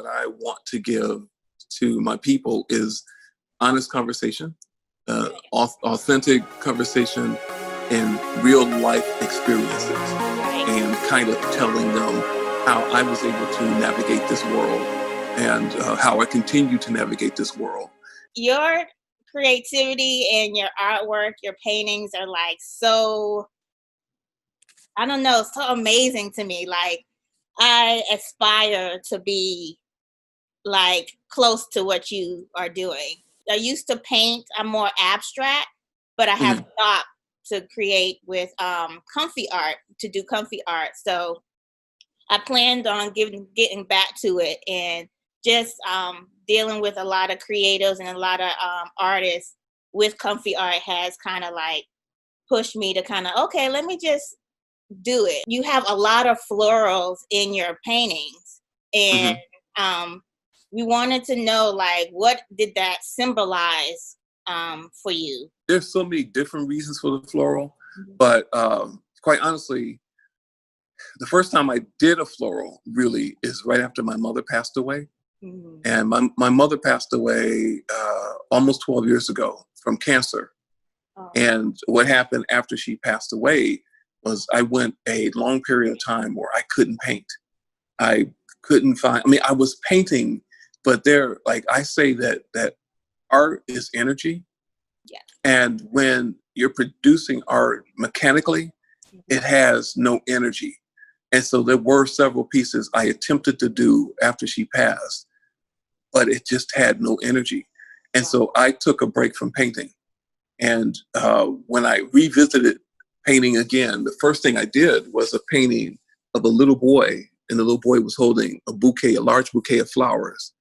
I want to give to my people is honest conversation, authentic conversation, and real life experiences, and kind of telling them how I was able to navigate this world and how I continue to navigate this world. Your creativity and your artwork, your paintings are like so, I don't know, so amazing to me. Like, I aspire to be like close to what you are doing. I used to paint, I'm more abstract, but I have stopped to create with comfy art, to do comfy art. So I planned on getting back to it, and just dealing with a lot of creatives and a lot of artists with comfy art has kind of like pushed me to kind of, okay, let me just do it. You have a lot of florals in your paintings, and we wanted to know, like, what did that symbolize for you? There's so many different reasons for the floral, but quite honestly, the first time I did a floral really is right after my mother passed away. And my mother passed away almost 12 years ago from cancer. And what happened after she passed away was I went a long period of time where I couldn't paint. I couldn't find, I mean, I was painting, but there, like I say that art is energy. Yeah. And when you're producing art mechanically, it has no energy. And so there were several pieces I attempted to do after she passed, but it just had no energy. And so I took a break from painting. And when I revisited painting again, the first thing I did was a painting of a little boy, and the little boy was holding a large bouquet of flowers.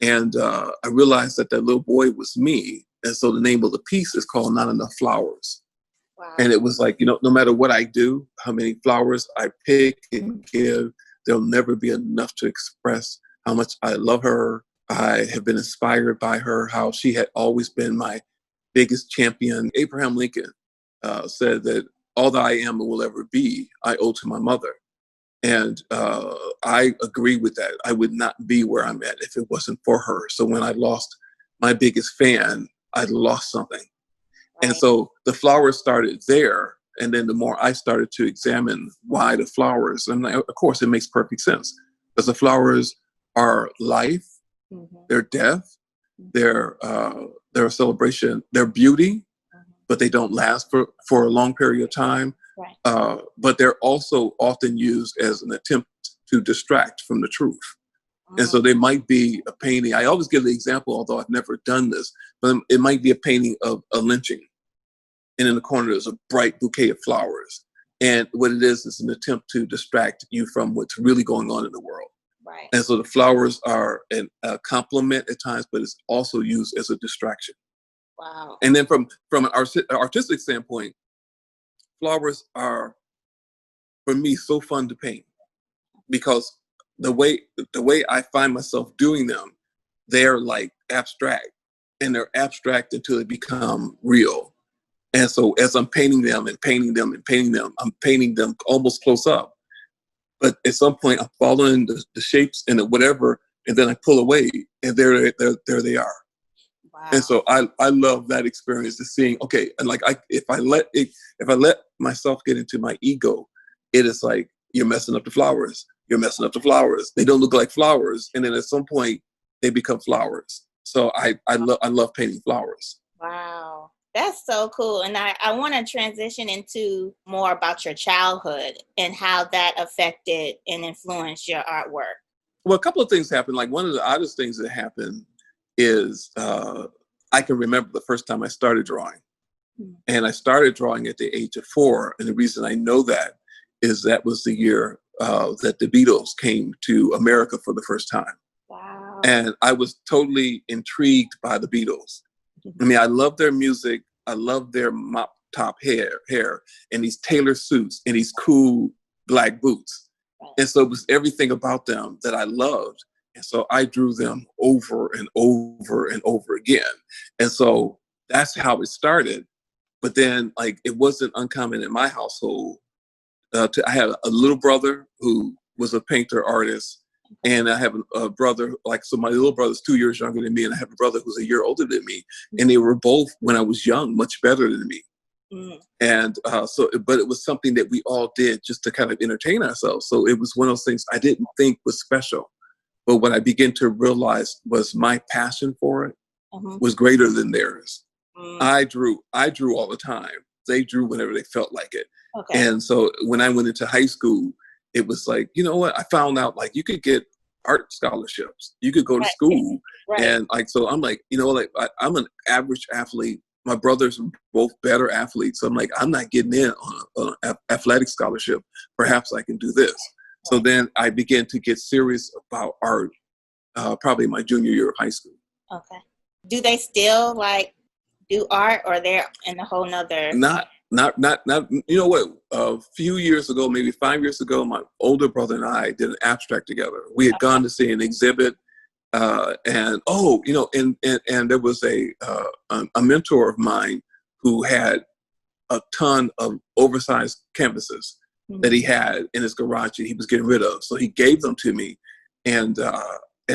And I realized that little boy was me. And so the name of the piece is called Not Enough Flowers. Wow. And it was like, no matter what I do, how many flowers I pick and give, there'll never be enough to express how much I love her. I have been inspired by her, how she had always been my biggest champion. Abraham Lincoln said that all that I am and will ever be, I owe to my mother. And I agree with that. I would not be where I'm at if it wasn't for her. So when I lost my biggest fan, I lost something. And so the flowers started there. And then the more I started to examine why the flowers, and of course it makes perfect sense, because the flowers are life, they're death, they're a celebration, they're beauty, but they don't last for a long period of time. But they're also often used as an attempt to distract from the truth. And so they might be a painting. I always give the example, although I've never done this, but it might be a painting of a lynching. And in the corner, there's a bright bouquet of flowers. And what it is an attempt to distract you from what's really going on in the world. Right. And so the flowers are a compliment at times, but it's also used as a distraction. Wow. And then from an artistic standpoint, flowers are, for me, so fun to paint, because the way I find myself doing them, they're like abstract, and they're abstract until they become real. And so as I'm painting them and painting them and painting them, I'm painting them almost close up. But at some point, I'm following the shapes and whatever, and then I pull away, and there they are. Wow. And so I love that experience of seeing, okay, and like if I let myself get into my ego, it is like, you're messing up the flowers. You're messing up the flowers. They don't look like flowers, and then at some point they become flowers. So I love painting flowers. Wow. That's so cool. And I want to transition into more about your childhood and how that affected and influenced your artwork. Well, a couple of things happened. Like, one of the oddest things that happened is I can remember the first time I started drawing. And I started drawing at the age of 4. And the reason I know that is that was the year that the Beatles came to America for the first time. Wow. And I was totally intrigued by the Beatles. I mean, I love their music. I love their mop top hair and these tailored suits and these cool black boots. And so it was everything about them that I loved. And so I drew them over and over and over again. And so that's how it started. But then, like, it wasn't uncommon in my household. I had a little brother who was a painter artist. And I have a brother, like, so my little brother's 2 years younger than me, and I have a brother who's a year older than me. And they were both, when I was young, much better than me. Mm. And but it was something that we all did just to kind of entertain ourselves. So it was one of those things I didn't think was special. But what I began to realize was my passion for it was greater than theirs. Mm. I drew all the time. They drew whenever they felt like it. Okay. And so when I went into high school, it was like, you know what? I found out, like, you could get art scholarships. You could go to school. Right. And like, so I'm like, you know, like, I'm an average athlete. My brothers are both better athletes. So I'm like, I'm not getting in on an athletic scholarship. Perhaps I can do this. So then I began to get serious about art, probably my junior year of high school. Okay. Do they still like do art, or they're in a whole nother? Not. You know what? A few years ago, maybe 5 years ago, my older brother and I did an abstract together. We had gone to see an exhibit, and there was a mentor of mine who had a ton of oversized canvases that he had in his garage that he was getting rid of. So he gave them to me, and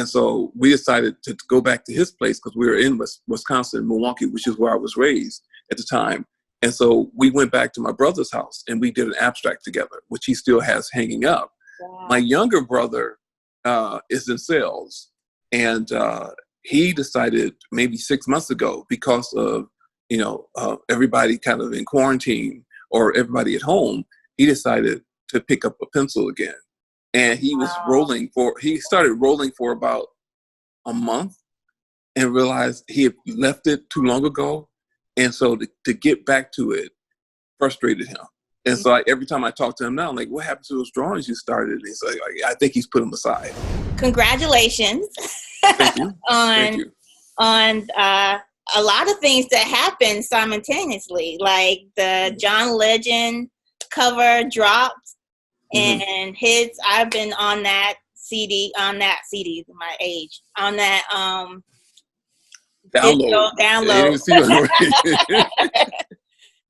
so we decided to go back to his place because we were in Wisconsin, Milwaukee, which is where I was raised at the time. And so we went back to my brother's house and we did an abstract together, which he still has hanging up. Wow. My younger brother is in sales, and he decided maybe 6 months ago, because of everybody kind of in quarantine or everybody at home, he decided to pick up a pencil again. And he was he started rolling for about a month and realized he had left it too long ago. And so to get back to it frustrated him. And so every time I talk to him now, I'm like, what happened to those drawings you started? And he's like, I think he's put them aside. Congratulations. Thank you. Thank you. On a lot of things that happen simultaneously, like the John Legend cover dropped, and I've been on that CD, my age, on that download.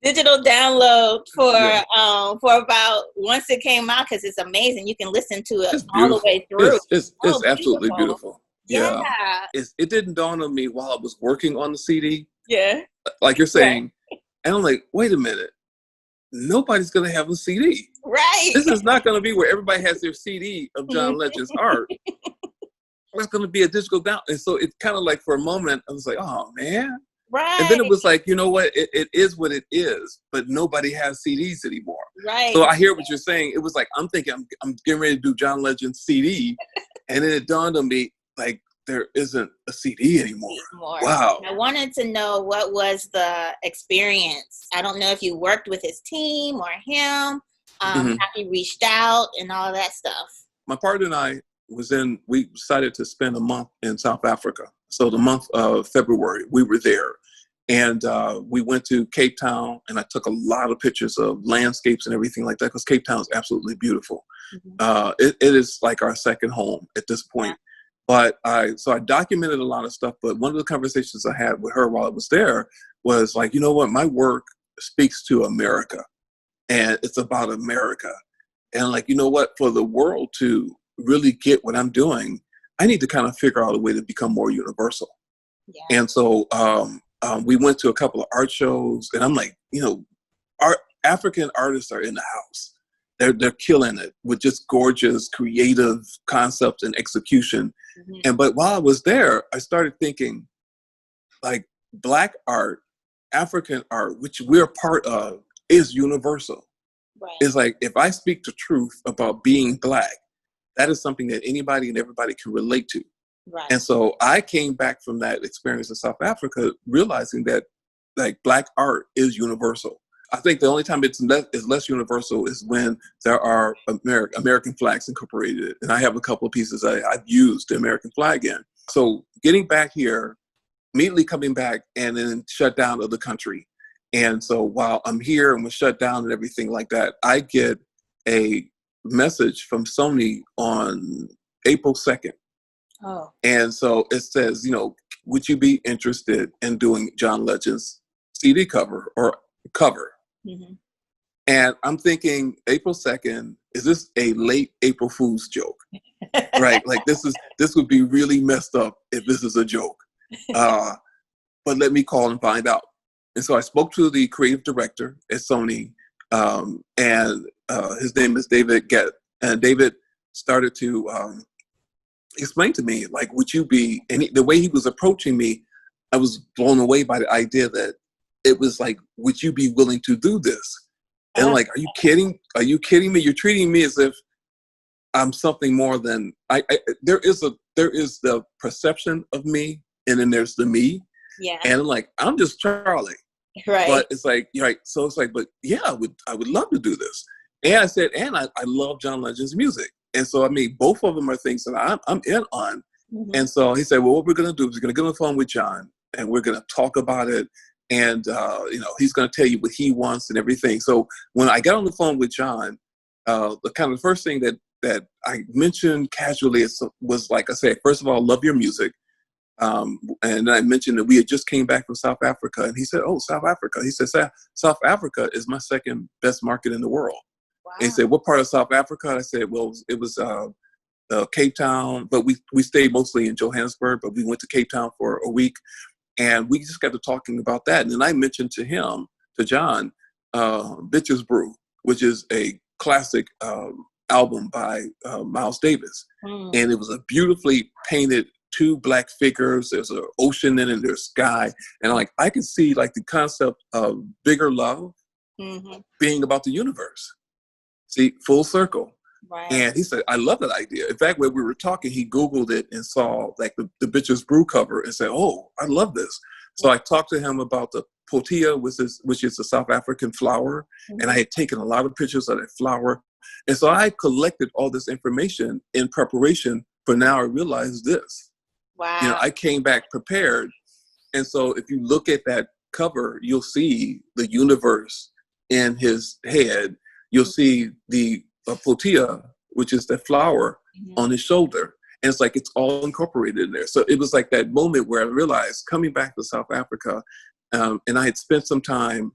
Digital download for about, once it came out, because it's amazing. You can listen to it all the way through. It's absolutely beautiful. Yeah. It didn't dawn on me while I was working on the CD. Yeah. Like you're saying. Right. And I'm like, wait a minute. Nobody's going to have a CD. Right. This is not going to be where everybody has their CD of John Legend's art. It's going to be a digital down. And so it's kind of like, for a moment, I was like, oh, man. Right. And then it was like, you know what? It is what it is, but nobody has CDs anymore. Right. So I hear what you're saying. It was like, I'm thinking I'm getting ready to do John Legend's CD. And then it dawned on me, like, there isn't a CD anymore. Wow. I wanted to know, what was the experience? I don't know if you worked with his team or him, how he reached out and all of that stuff. My partner and I we decided to spend a month in South Africa. So the month of February, we were there. And we went to Cape Town, and I took a lot of pictures of landscapes and everything like that, because Cape Town is absolutely beautiful. It is like our second home at this point. But I documented a lot of stuff. But one of the conversations I had with her while I was there was like, you know what? My work speaks to America, and it's about America. And like, you know what? For the world to really get what I'm doing, I need to kind of figure out a way to become more universal. Yeah. And so we went to a couple of art shows, and I'm like, African artists are in the house. They're killing it with just gorgeous, creative concepts and execution. But while I was there, I started thinking, like, Black art, African art, which we're part of, is universal. Right. It's like, if I speak the truth about being Black, that is something that anybody and everybody can relate to. Right. And so I came back from that experience in South Africa realizing that, like, Black art is universal. I think the only time it's less universal is when there are American flags incorporated. And I have a couple of pieces I've used the American flag in. So getting back here, immediately coming back, and then shut down of the country. And so while I'm here and we're shut down and everything like that, I get a message from Sony on April 2nd. Oh. And so it says, would you be interested in doing John Legend's CD cover or cover? And I'm thinking, April 2nd, is this a late April Fool's joke? Right? Like this would be really messed up if this is a joke. But let me call and find out. And so I spoke to the creative director at Sony, and his name is David Gett. And David started to explain to me, like, would you be, and the way he was approaching me, I was blown away by the idea that it was like, would you be willing to do this? And I'm like, are you kidding? Are you kidding me? You're treating me as if I'm something more than there is the perception of me, and then there's the me. Yeah. And I'm like, I'm just Charlie. Right. But it's like, you're right. So it's like, but yeah, I would love to do this. And I said, and I love John Legend's music. And so, I mean, both of them are things that I'm in on. Mm-hmm. And so he said, well, what we're going to do is we're going to get on the phone with John, and we're going to talk about it. And, he's going to tell you what he wants and everything. So when I got on the phone with John, the first thing that I mentioned casually was, like I said, first of all, love your music. And I mentioned that we had just came back from South Africa, and he said, oh, South Africa. He said, South Africa is my second best market in the world. Wow. And he said, what part of South Africa? I said, well, it was Cape Town, but we stayed mostly in Johannesburg, but we went to Cape Town for a week, and we just got to talking about that. And then I mentioned to John, Bitches Brew, which is a classic album by Miles Davis. Mm. And it was a beautifully painted 2 black figures. There's an ocean in it, and there's sky. And I could see like the concept of bigger love mm-hmm. being about the universe. See, full circle. Right. And he said, I love that idea. In fact, when we were talking, he Googled it and saw like the Bitches Brew cover and said, oh, I love this. So I talked to him about the protea, which is a South African flower. Mm-hmm. And I had taken a lot of pictures of that flower. And so I collected all this information in preparation for now I realize this. Wow. I came back prepared. And so if you look at that cover, you'll see the universe in his head. You'll see the protea, which is the flower mm-hmm. on his shoulder. And it's like, it's all incorporated in there. So it was like that moment where I realized coming back to South Africa, and I had spent some time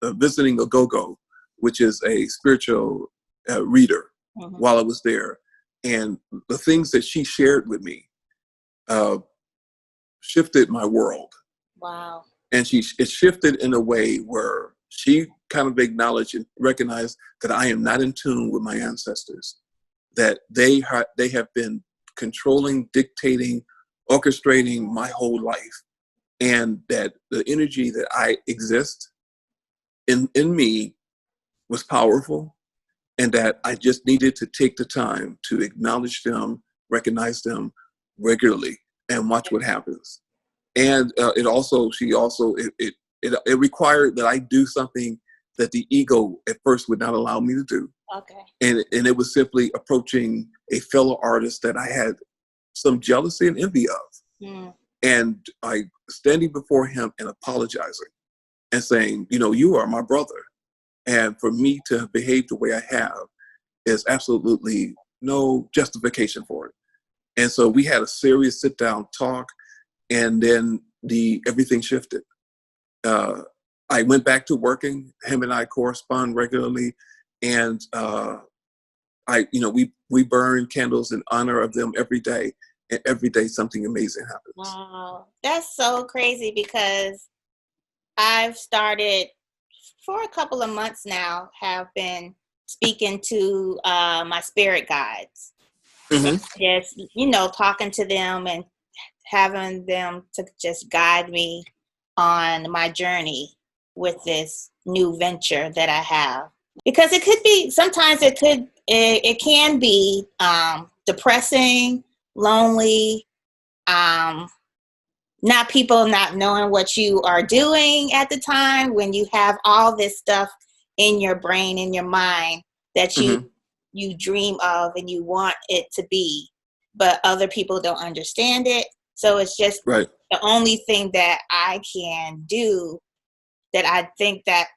visiting a go-go, which is a spiritual reader mm-hmm. while I was there. And the things that she shared with me shifted my world. Wow. And it shifted in a way where she kind of acknowledged and recognized that I am not in tune with my ancestors, that they have been controlling, dictating, orchestrating my whole life, and that the energy that I exist in me was powerful, and that I just needed to take the time to acknowledge them, recognize them regularly, and watch what happens. And it required that I do something that the ego at first would not allow me to do. Okay. And it was simply approaching a fellow artist that I had some jealousy and envy of. Mm. And I standing before him and apologizing and saying, you are my brother. And for me to behave the way I have is absolutely no justification for it. And so we had a serious sit down talk, and then everything shifted. I went back to working. Him and I correspond regularly, and we burn candles in honor of them every day, and every day something amazing happens. Wow, that's so crazy, because I've started for a couple of months now, have been speaking to my spirit guides. Mm-hmm. Just talking to them and having them to just guide me on my journey with this new venture that I have. Because sometimes it can be depressing, lonely, people not knowing what you are doing at the time, when you have all this stuff in your brain, in your mind that mm-hmm. you dream of and you want it to be, but other people don't understand it. So it's just right. The only thing that I can do that I think that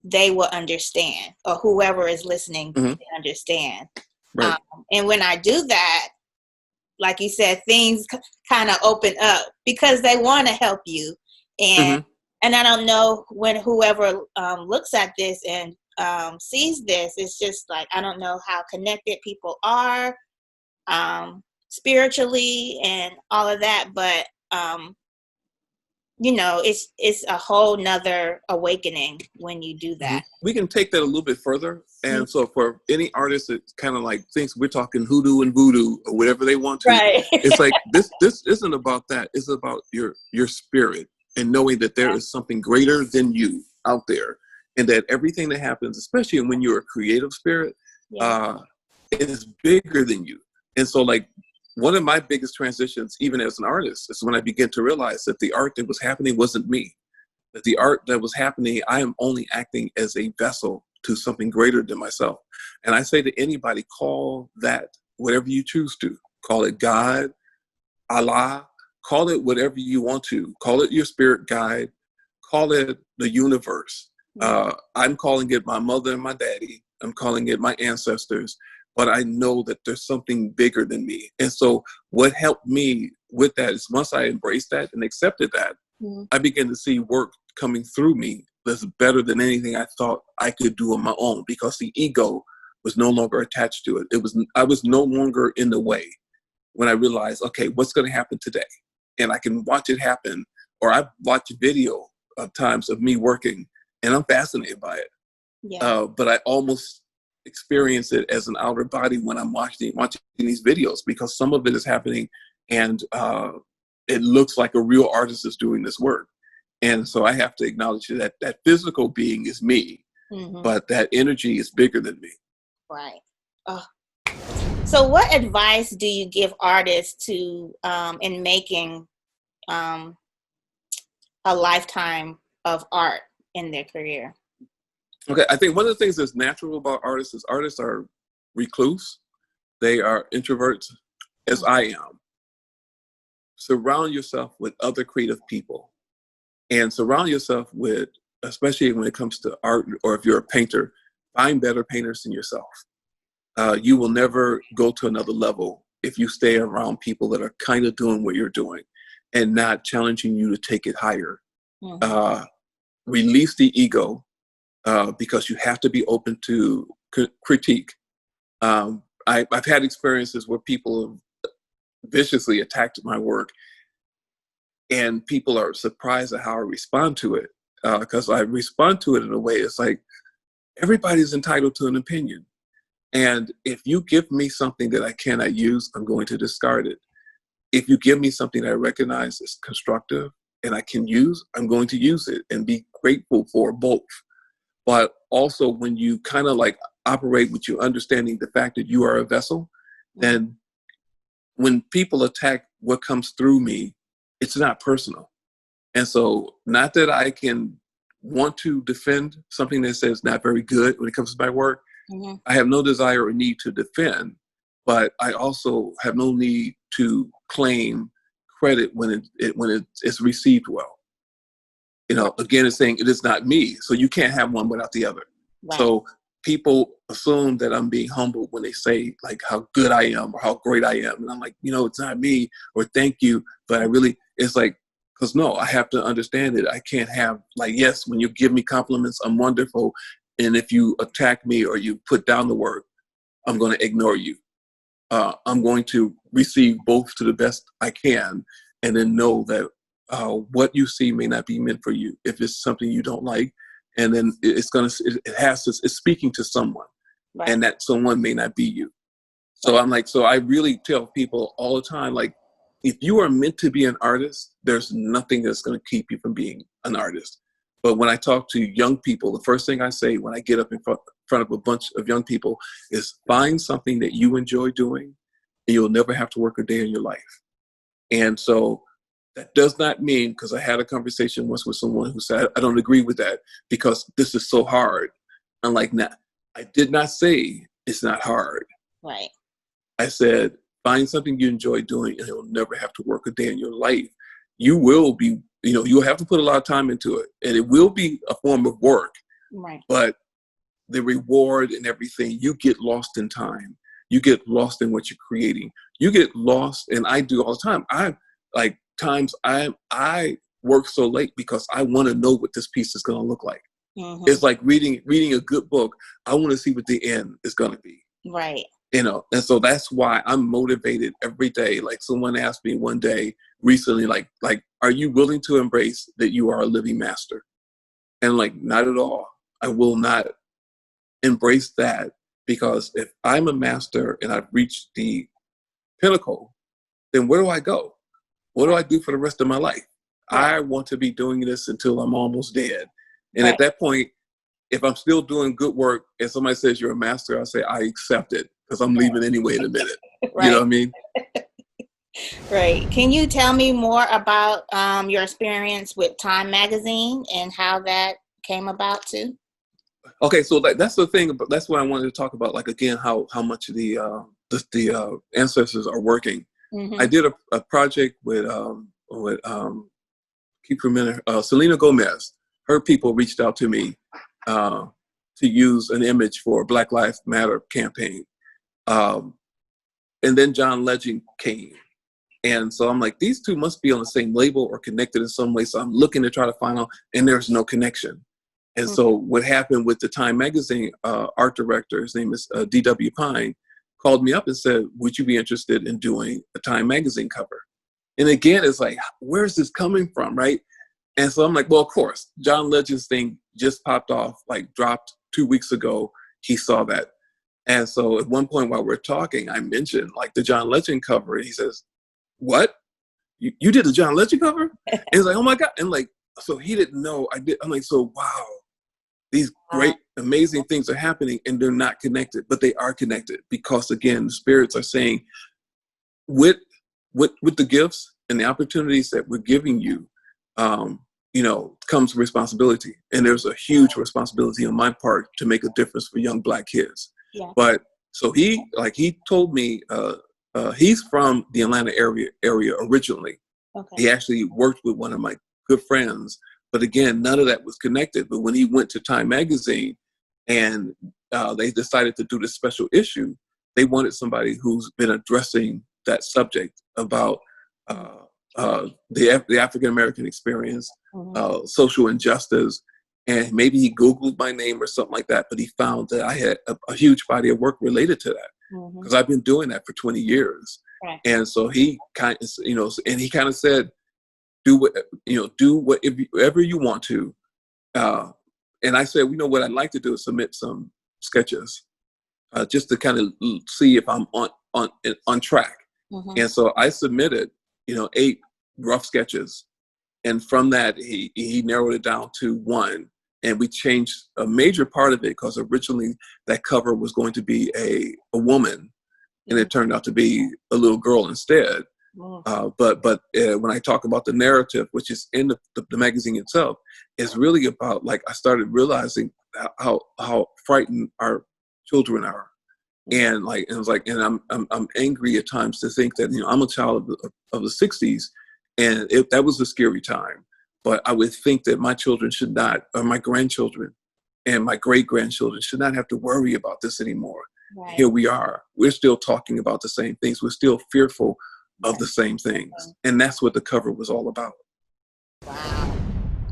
they will understand, or whoever is listening mm-hmm. can understand. Right. And when I do that, like you said, things kind of open up because they want to help you. And mm-hmm. and I don't know when whoever looks at this and sees this, it's just like, I don't know how connected people are spiritually and all of that, but it's a whole nother awakening when you do that. We can take that a little bit further. And so for any artist that kind of like thinks we're talking hoodoo and voodoo or whatever they want to, Right. it's like this isn't about that. It's about your spirit and knowing that there is something greater than you out there, and that everything that happens, especially when you're a creative spirit, is bigger than you. And so like one of my biggest transitions, even as an artist, is when I began to realize that the art that was happening wasn't me. That the art that was happening, I am only acting as a vessel to something greater than myself. And I say to anybody, call that whatever you choose to. Call it God, Allah, call it whatever you want to. Call it your spirit guide, call it the universe. I'm calling it my mother and my daddy. I'm calling it my ancestors. But I know that there's something bigger than me. And so what helped me with that is once I embraced that and accepted that, I began to see work coming through me that's better than anything I thought I could do on my own, because the ego was no longer attached to it. I was no longer in the way when I realized, okay, what's going to happen today? And I can watch it happen. Or I watch video of times of me working and I'm fascinated by it. Yeah. But I almost experience it as an outer body when I'm watching these videos, because some of it is happening and it looks like a real artist is doing this work. And so I have to acknowledge that that physical being is me, but that energy is bigger than me. Right. So what advice do you give artists to in making a lifetime of art in their career? Okay, I think one of the things that's natural about artists is artists are recluse. They are introverts, as I am. Surround yourself with other creative people, and surround yourself with, especially when it comes to art, or if you're a painter, find better painters than yourself. You will never go to another level if you stay around people that are kind of doing what you're doing and not challenging you to take it higher. Release the ego. Because you have to be open to critique. I've had experiences where people have viciously attacked my work, and people are surprised at how I respond to it, because I respond to it in a way, it's like, everybody's entitled to an opinion. And if you give me something that I cannot use, I'm going to discard it. If you give me something that I recognize is constructive and I can use, I'm going to use it and be grateful for both. But also when you kind of like operate with you understanding the fact that you are a vessel, then when people attack what comes through me, it's not personal. And so not that I can want to defend something that says not very good when it comes to my work. I have no desire or need to defend, but I also have no need to claim credit when it's received well. Again, it's saying it is not me. So you can't have one without the other. Right. So people assume that I'm being humble when they say like how good I am or how great I am. And I'm like, it's not me, or thank you. But it's like, because no, I have to understand it. I can't have like, yes, when you give me compliments, I'm wonderful. And if you attack me or you put down the work, I'm going to ignore you. I'm going to receive both to the best I can, and then know that what you see may not be meant for you if it's something you don't like, and then it's speaking to someone, right. And that someone may not be you. So right. So I really tell people all the time, like, if you are meant to be an artist, there's nothing that's going to keep you from being an artist. But when I talk to young people, the first thing I say when I get up in front of a bunch of young people is find something that you enjoy doing, and you'll never have to work a day in your life. And so that does not mean, because I had a conversation once with someone who said, I don't agree with that because this is so hard. I'm like, nah, I did not say it's not hard. Right. I said, find something you enjoy doing and you'll never have to work a day in your life. You will be, you'll have to put a lot of time into it, and it will be a form of work. Right. But the reward and everything, you get lost in time. You get lost in what you're creating. You get lost, and I do all the time. I work so late because I want to know what this piece is going to look like. It's like reading a good book. I want to see what the end is going to be. Right. You know, and so that's why I'm motivated every day. Like someone asked me one day recently, like, are you willing to embrace that you are a living master? And like, not at all. I will not embrace that, because if I'm a master and I've reached the pinnacle, then where do I go? What do I do for the rest of my life? Right. I want to be doing this until I'm almost dead. And at that point, if I'm still doing good work and somebody says you're a master, I say I accept it, because I'm leaving anyway in a minute. Right. You know what I mean? Right. Can you tell me more about your experience with Time Magazine and how that came about too? Okay, so that's the thing. But that's what I wanted to talk about. Like again, how much the ancestors are working. I did a project with keep remembering Selena Gomez. Her people reached out to me to use an image for Black Lives Matter campaign. And then John Legend came. And so I'm like, these two must be on the same label or connected in some way. So I'm looking to try to find out, and there's no connection. And so what happened with the Time Magazine art director, his name is D.W. Pine, called me up and said, would you be interested in doing a Time Magazine cover? And again, it's like, where's this coming from, right? And so I'm like, well, of course, John Legend's thing just popped off, like dropped 2 weeks ago. He saw that. And so at one point while we're talking, I mentioned like the John Legend cover. And he says, what? You did the John Legend cover? And he's like, oh my God. And like, so he didn't know I did. I'm like, so wow, these great, amazing things are happening and they're not connected, but they are connected because again, the spirits are saying with the gifts and the opportunities that we're giving you, you know, comes responsibility. And there's a huge responsibility on my part to make a difference for young Black kids. Yeah. But so he told me, he's from the Atlanta area originally. Okay. He actually worked with one of my good friends, but again, none of that was connected. But when he went to Time Magazine and they decided to do this special issue, they wanted somebody who's been addressing that subject about the African-American experience, social injustice. And maybe he Googled my name or something like that, but he found that I had a huge body of work related to that because I've been doing that for 20 years. Right. And so he kind of, you know, and he kind of said, do whatever you want to. And I said, you know, what I'd like to do is submit some sketches just to kind of see if I'm on track. And so I submitted, you know, 8 rough sketches. And from that, he narrowed it down to 1. And we changed a major part of it because originally that cover was going to be a woman. And it turned out to be a little girl instead. But when I talk about the narrative, which is in the magazine itself, it's really about, like, I started realizing how frightened our children are. And like, it was like, and I'm angry at times to think that, you know, I'm a child of the 60s, and that was a scary time. But I would think that my children should not, or my grandchildren and my great-grandchildren should not have to worry about this anymore. Right. Here we are. We're still talking about the same things. We're still fearful of the same things. And that's what the cover was all about. Wow.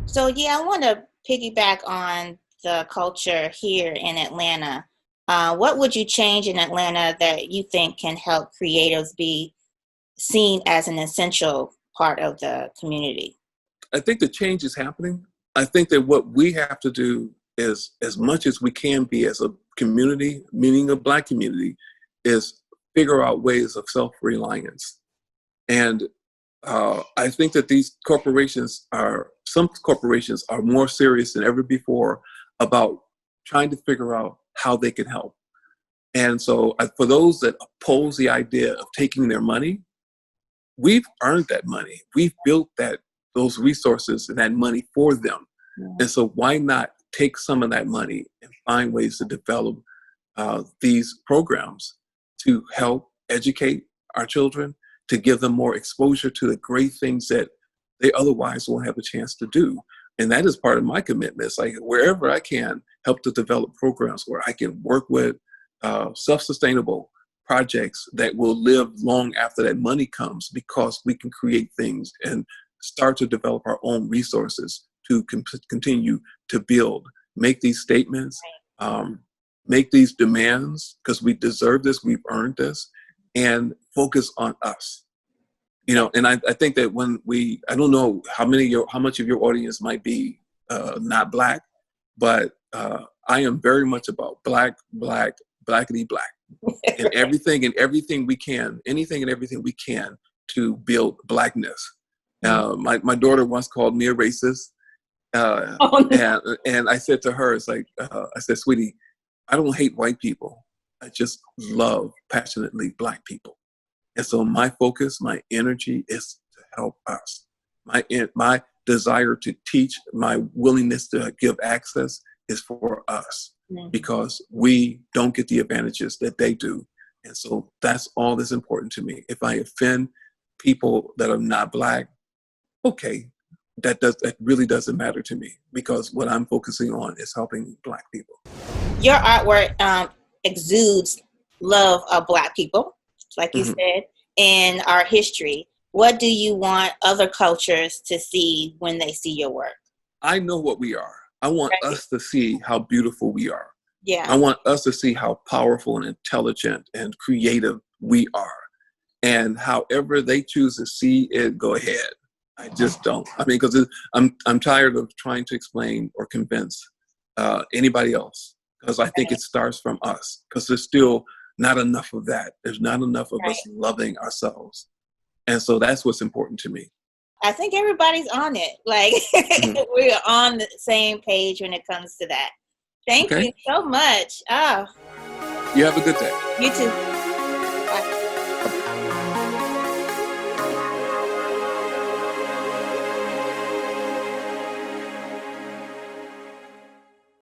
So, yeah, I want to piggyback on the culture here in Atlanta. What would you change in Atlanta that you think can help creatives be seen as an essential part of the community? I think the change is happening. I think that what we have to do is, as much as we can be as a community, meaning a Black community, is figure out ways of self-reliance. And I think that some corporations are more serious than ever before about trying to figure out how they can help. And so for those that oppose the idea of taking their money, we've earned that money. We've built those resources and that money for them. Yeah. And so why not take some of that money and find ways to develop these programs to help educate our children, to give them more exposure to the great things that they otherwise won't have a chance to do. And that is part of my commitment. It's like wherever I can help to develop programs where I can work with self-sustainable projects that will live long after that money comes, because we can create things and start to develop our own resources to continue to build make these statements, make these demands, because we deserve this, we've earned this, and focus on us. You know, and I think that when I don't know how much of your audience might be not Black, but I am very much about blackity black, and everything we can, anything and everything we can to build Blackness. My daughter once called me a racist, and I said to her, it's like, I said, sweetie, I don't hate white people. I just love passionately Black people. And so my focus, my energy is to help us. My desire to teach, my willingness to give access is for us, because we don't get the advantages that they do. And so that's all that's important to me. If I offend people that are not Black, okay, that really doesn't matter to me, because what I'm focusing on is helping Black people. Your artwork exudes love of Black people, like you said, and our history. What do you want other cultures to see when they see your work? I know what we are. I want us to see how beautiful we are. Yeah. I want us to see how powerful and intelligent and creative we are. And however they choose to see it, go ahead. I just don't. I mean, because I'm tired of trying to explain or convince anybody else, because I think it starts from us, because there's still not enough of that. There's not enough of us loving ourselves. And so that's what's important to me. I think everybody's on it. Like, we're on the same page when it comes to that. Thank you so much. You have a good day. You too.